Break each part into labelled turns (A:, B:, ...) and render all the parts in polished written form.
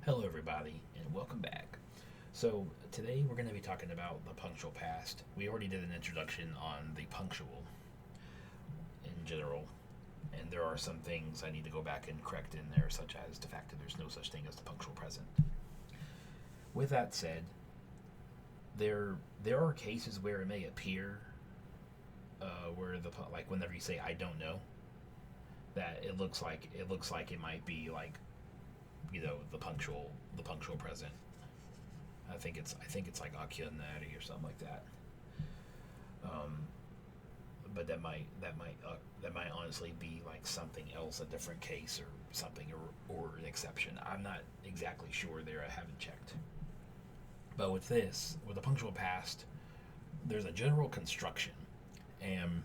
A: Hello, everybody, and welcome back. So, today we're going to be talking about the punctual past. We already did an introduction on the punctual in general, and there are some things I need to go back and correct in there, such as the fact that there's no such thing as the punctual present. With that said, there are cases where it may appear where like whenever you say "I don't know," that it looks like it might be like the punctual present. I think it's like akionari or something like that. Um, but that might honestly be like something else, a different case or something, or an exception. I'm not exactly sure there. I haven't checked. But with the punctual past, there's a general construction, and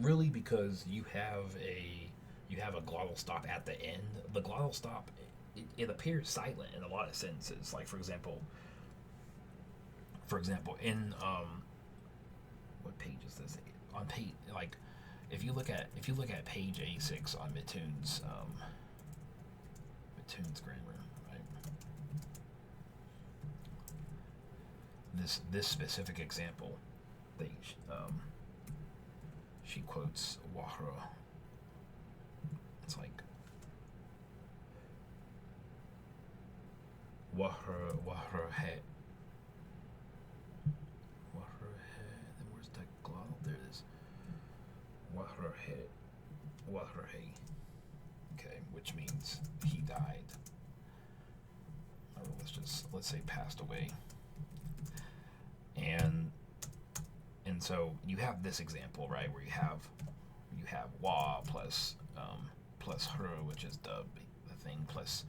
A: really because you have a glottal stop at the end. The glottal stop it appears silent in a lot of sentences. Like for example, in what page is this? On page like if you look at page A6 on Mittoon's grammar, right? This specific example, they um, she quotes Wahra. It's like Wahra he Wahra he. Then where's that glottal? There it is. Wahra he Wahra he. Okay, which means he died. Or let's say passed away. And so you have this example, right, where you have wa plus her, which is the thing plus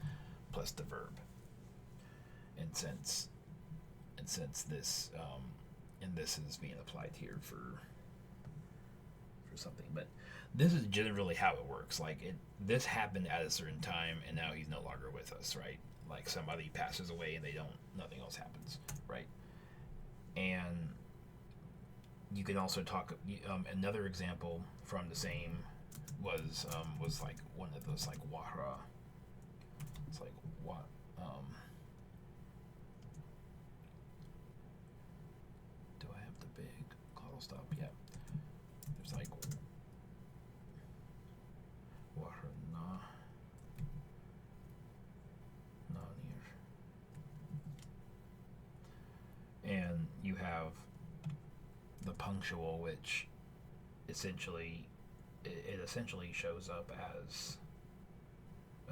A: the verb. And since this is being applied here for something, but this is generally how it works. Like this happened at a certain time, and now he's no longer with us, right? Like somebody passes away and nothing else happens, right? And you can also talk. Another example from the same was like one of those like wahra. It's like what do I have the big glottal stop? Yeah. There's like wahra na near, and you have the punctual, which essentially it essentially shows up as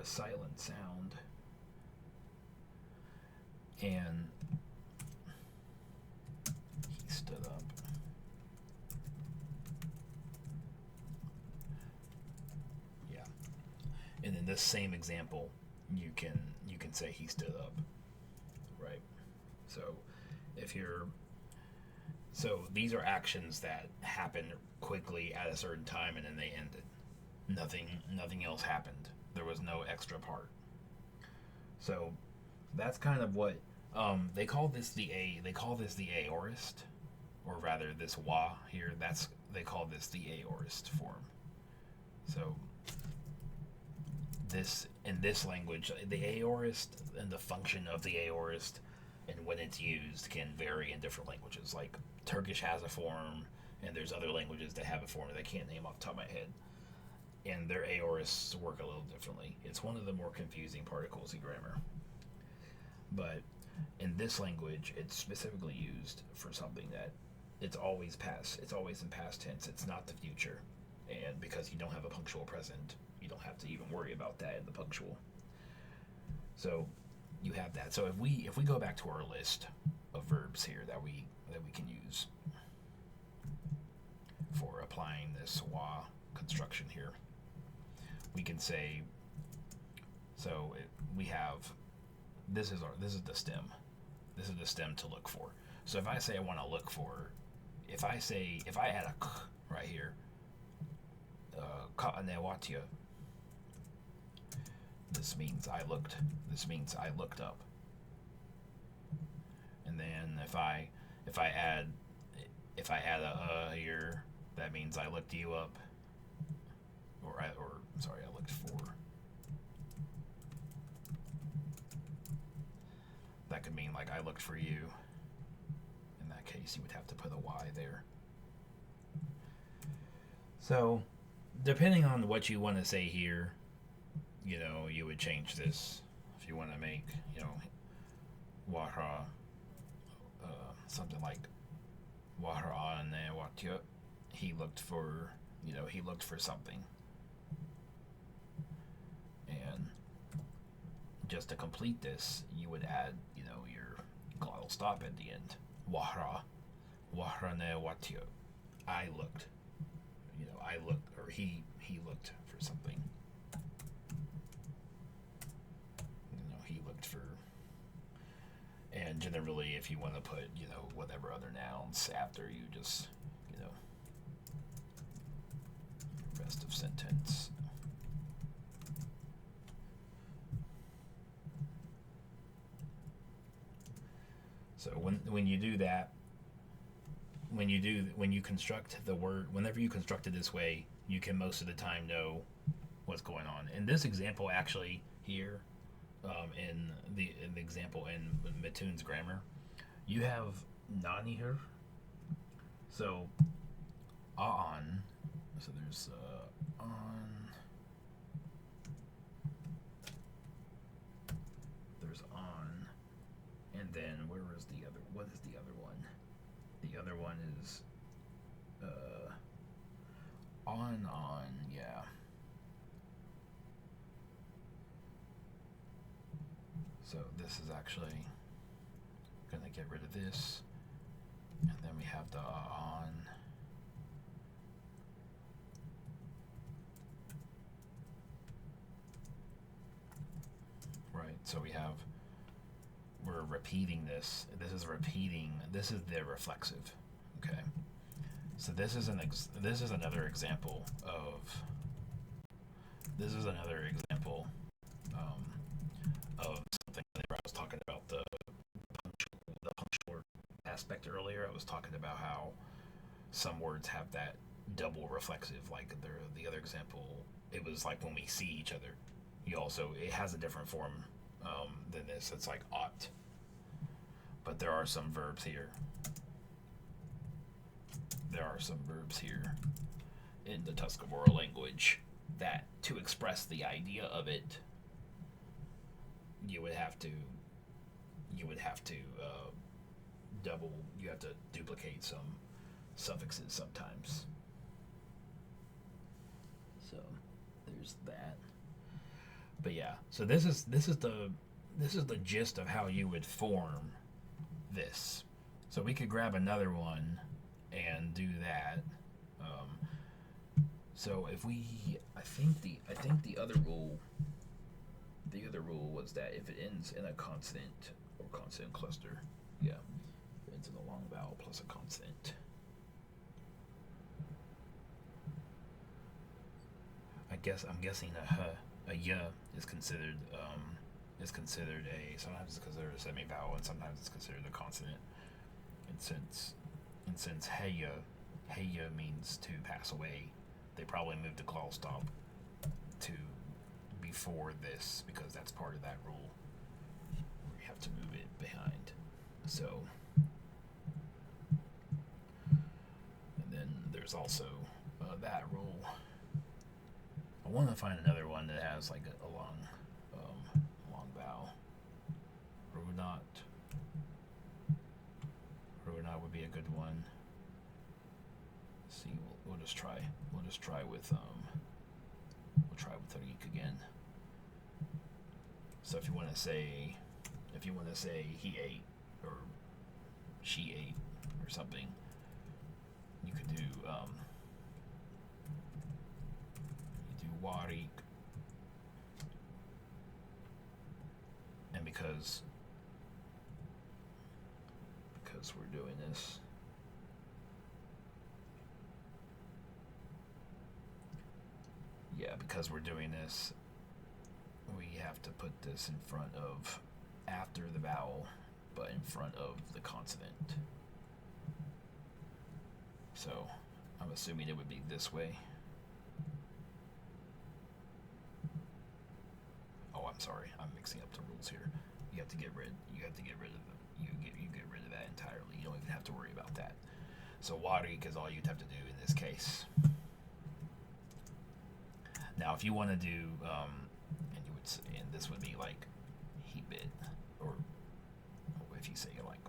A: a silent sound, and he stood up. Yeah, and in this same example, you can say he stood up, right? So if you're so these are actions that happen quickly at a certain time and then they ended. Nothing else happened. There was no extra part. So that's kind of what they call this they call this the aorist, or rather this wa here. They call this the aorist form. So this in this language, the aorist and the function of the aorist and when it's used can vary in different languages. Like Turkish has a form, and there's other languages that have a form that I can't name off the top of my head. And their aorists work a little differently. It's one of the more confusing particles in grammar. But in this language, it's specifically used for something that it's always past. It's always in past tense. It's not the future. And because you don't have a punctual present, you don't have to even worry about that in the punctual. So you have that. So if we go back to our list of verbs here that we can use for applying this wa construction here, we can say we have this is the stem. This is the stem to look for. So if I say I want to look for, if I add a k right here, ka'anewatia, this means I looked. This means I looked up. And then if I add a here, that means I looked you up. Or sorry, I looked for. that could mean like I looked for you. In that case, you would have to put a Y there. So, depending on what you want to say here, you would change this. If you want to make, wahra, something like wahra ane watya, he looked for, something. And just to complete this, you would add, your glottal stop at the end. Wahra ne watya. I looked. I looked, or he looked for something. He looked for. And generally, if you want to put, whatever other nouns after, you just, rest of sentence. So when you do that, when you construct the word, whenever you construct it this way, you can most of the time know what's going on. In this example, actually, here, in the example in Mitoon's grammar, you have nani here. So on. So there's on. There's on, and then where is the other? What is the other one? The other one is on, yeah. So this is actually gonna get rid of this, and then we have the on. Right, so we're repeating this. This is the reflexive. Okay. So this is another example of something that I was talking about the punctual aspect earlier. I was talking about how some words have that double reflexive. Like the other example, it was like when we see each other. It has a different form than this. It's like ought. But there are some verbs here. In the Tuscarora language that to express the idea of it, you would have to duplicate some suffixes sometimes. So there's that. But yeah, so this is the gist of how you would form this. So we could grab another one and do that. So if I think the other rule was that if it ends in a consonant or consonant cluster, yeah, if it ends in a long vowel plus a consonant. I'm guessing a y is considered a sometimes it's considered a semi-vowel and sometimes it's considered a consonant. And since heya means to pass away, they probably moved the glottal stop to before this because that's part of that rule. We have to move it behind. So, and then there's also that rule. I want to find another one that has like a long vowel. Runat would be a good one. Let's see, we'll just try with Tariq again. So if you want to say he ate or she ate or something, you could do Warik, and because we're doing this, we have to put this in front of after the vowel, but in front of the consonant. So I'm assuming it would be this way. Oh, I'm sorry, I'm mixing up the rules here. You have to get rid. You have to get rid of them. You get rid of that entirely. You don't even have to worry about that. So warik is all you'd have to do in this case. Now, if you want to do, and you would say, and this would be like hebit, or if you say like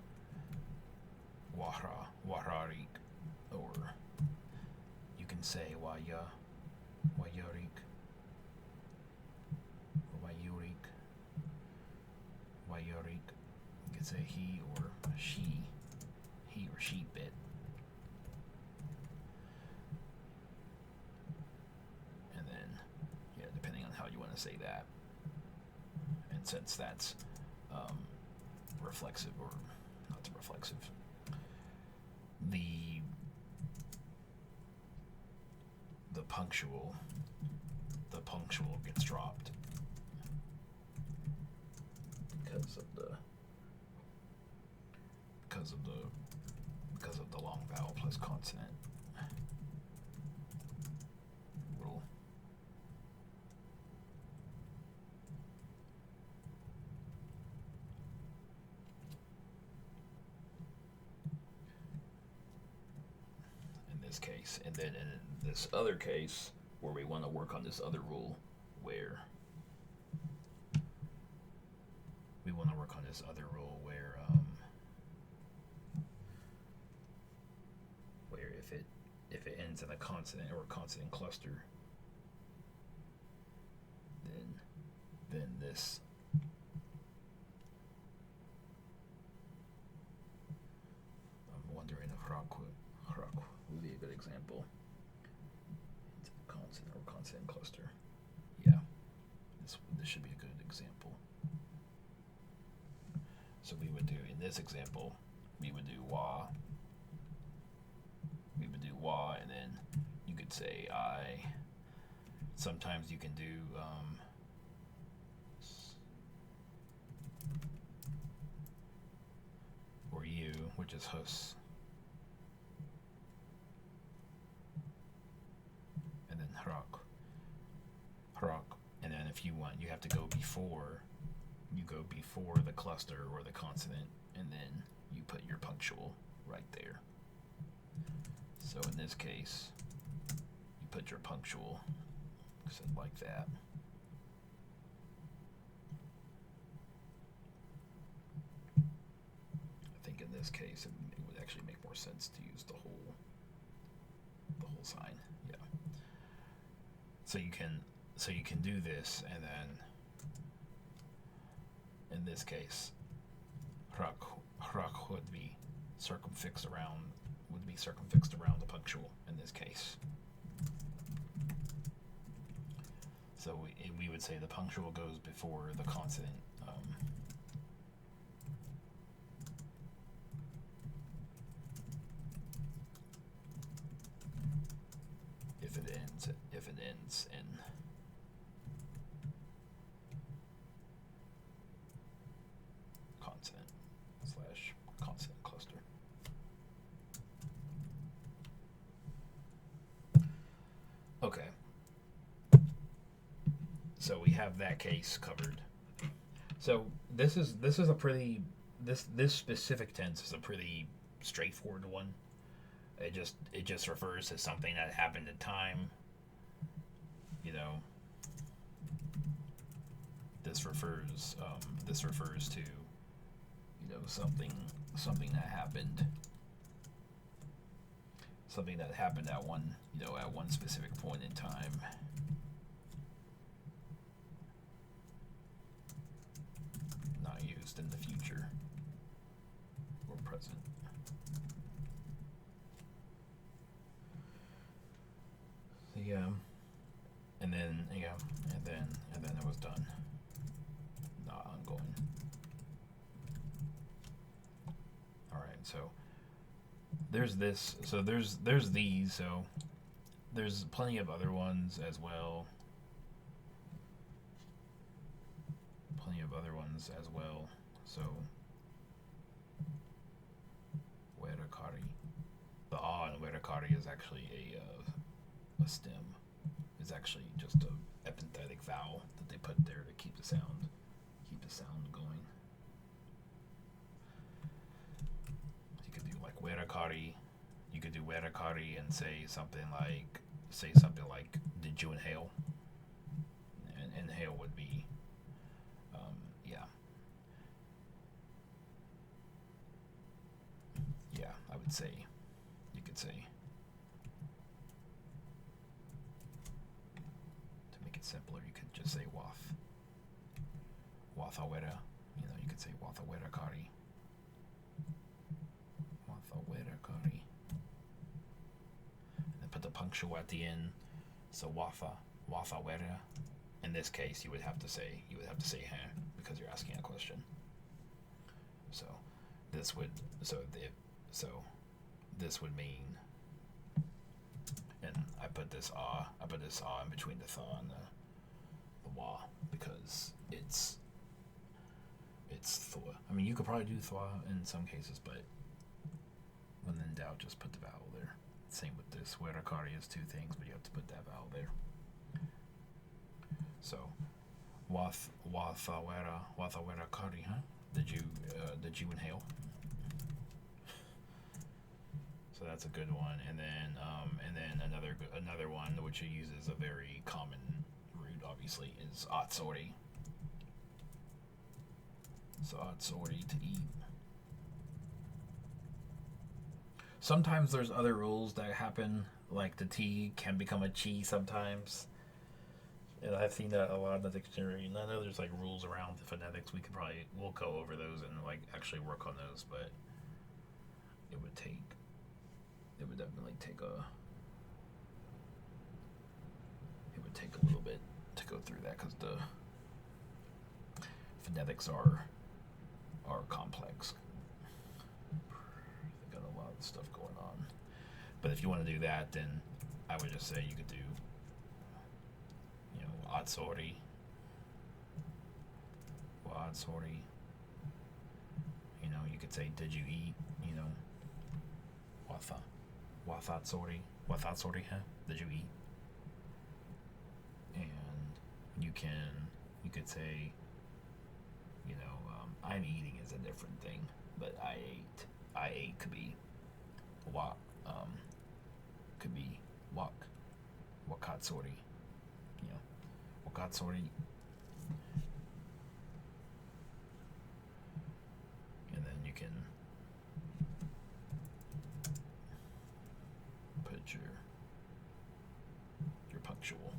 A: wararik, or you can say wayarik, or wayarik. You can say he or she bit. And then, yeah, depending on how you want to say that. And since that's reflexive, or not reflexive, the punctual gets dropped because of the long vowel plus consonant rule. In this case, and then in this other case where we want to work on this other rule, where if it ends in a consonant or a consonant cluster, then this I'm wondering if hrak would be a good example. It's a consonant or consonant cluster. Yeah, this should be a good example. So we would do, in this example, we would do wa. We would do wa, and then you could say I. Sometimes you can do or you, which is hus. And then hrak. And then if you want, you have to go before. You go before the cluster or the consonant, and then you put your punctual right there. So in this case, you put your punctual like that. I think in this case, it would actually make more sense to use the whole sign. Yeah. So you can do this, and then in this case, hrak would be circumfixed around the punctual in this case. So we would say the punctual goes before the consonant. If it ends in consonant/consonant cluster. Okay. So we have that case covered. So this is a pretty this specific tense is a pretty straightforward one. It just refers to something that happened in time. You know, this refers to, you know, something that happened at one specific point in time. Not used in the future or present. Yeah. And then it was done. Not ongoing. All right, so there's this. So there's these. So there's plenty of other ones as well. So werakari. The a in werakari is actually a stem. Is actually just a epenthetic vowel that they put there to keep the sound going. kari. You could do wera kari and say something like did you inhale? And inhale would be yeah. Yeah, I would say you could say, to make it simpler, you could just say watha wera. You know, you could say watha wera kari. Watha wera kari. And then put the punctual at the end. So watha wera. In this case, you would have to say huh, because you're asking a question. So this would this would mean, and I put this in between the tha and the wa because it's thwa. I mean, you could probably do thwa in some cases, but when in doubt, just put the vowel there. Same with this. Wera kari is two things, but you have to put that vowel there. So, watha wera kari, huh? Did you inhale? So that's a good one. And then another one which uses a very common root, obviously, is atsori. So atsori, to eat. Sometimes there's other rules that happen, like the T can become a chi sometimes. And I've seen that a lot in the dictionary. And I know there's like rules around the phonetics. We'll go over those and like actually work on those, but it would definitely take a little bit to go through that because the phonetics are complex. They got a lot of stuff going on. But if you want to do that, then I would just say you could do, you know, atsori. Well, atsori. You know, you could say, did you eat? You know, wathatsori, huh? Did you eat? And you could say, you know, I'm eating is a different thing, but I ate could be wakatsori, you know, wakatsori. And then you can put your punctual.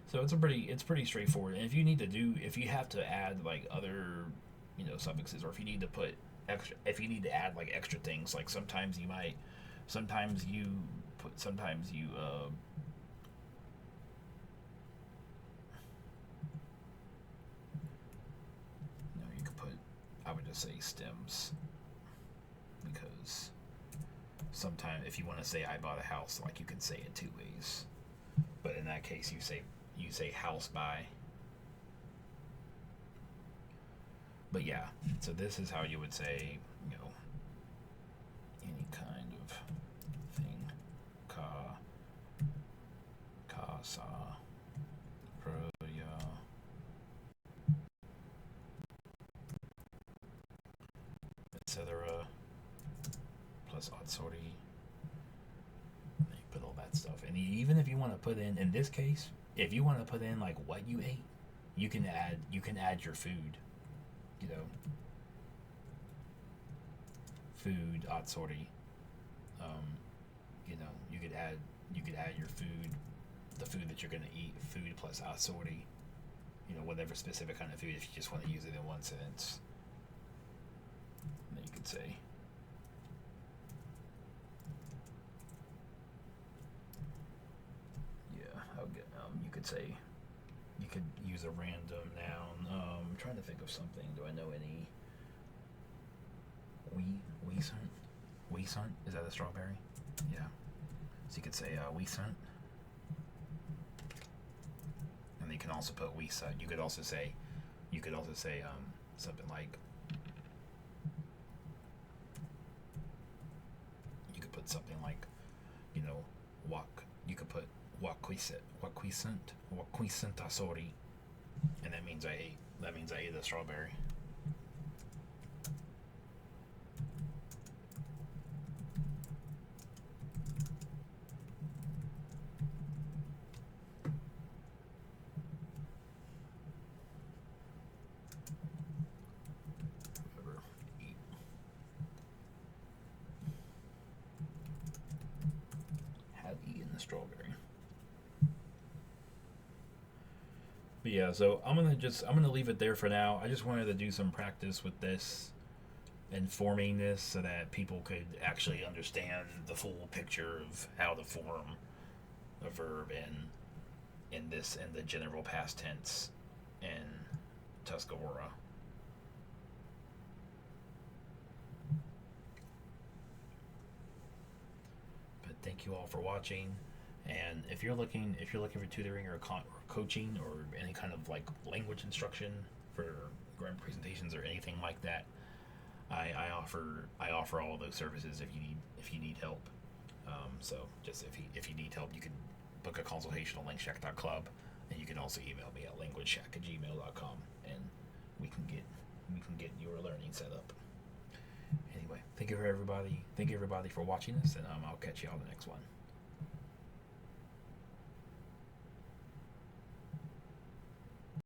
A: So it's pretty straightforward. And if you have to add like other, you know, suffixes, or if you need to add like extra things, like sometimes you could put, I would just say stems, because sometimes if you want to say I bought a house, like you can say it two ways, but in that case you say house by. But yeah, so this is how you would say, you know, any kind of thing. Ka sa ya, etc. plus atsori. And then you put all that stuff. And even if you want to put in this case, if you want to put in like what you ate, you can add your food. You know, food atsori. You know, you could add your food, the food that you're gonna eat, food plus atsori. You know, whatever specific kind of food, if you just want to use it in one sentence. And then you could say, you could use a random noun. I'm trying to think of something. Do I know any? Weesunt? Is that a strawberry? Yeah. So you could say weesunt. And you can also put weesunt. You could also say something like, you could put something like, you know, you could put waquisant asori, and that means I ate a strawberry. strawberry. But yeah, so I'm gonna leave it there for now. I just wanted to do some practice with this and forming this so that people could actually understand the full picture of how to form a verb in the general past tense in Tuscarora. But thank you all for watching. And if you're looking for tutoring or coaching or any kind of like language instruction for grammar presentations or anything like that, I offer all of those services if you need help. So just if you need help, you can book a consultation on langshack.club, and you can also email me at languageshack@gmail.com, and we can get your learning set up. Anyway, thank you everybody for watching this, and I'll catch you on the next one.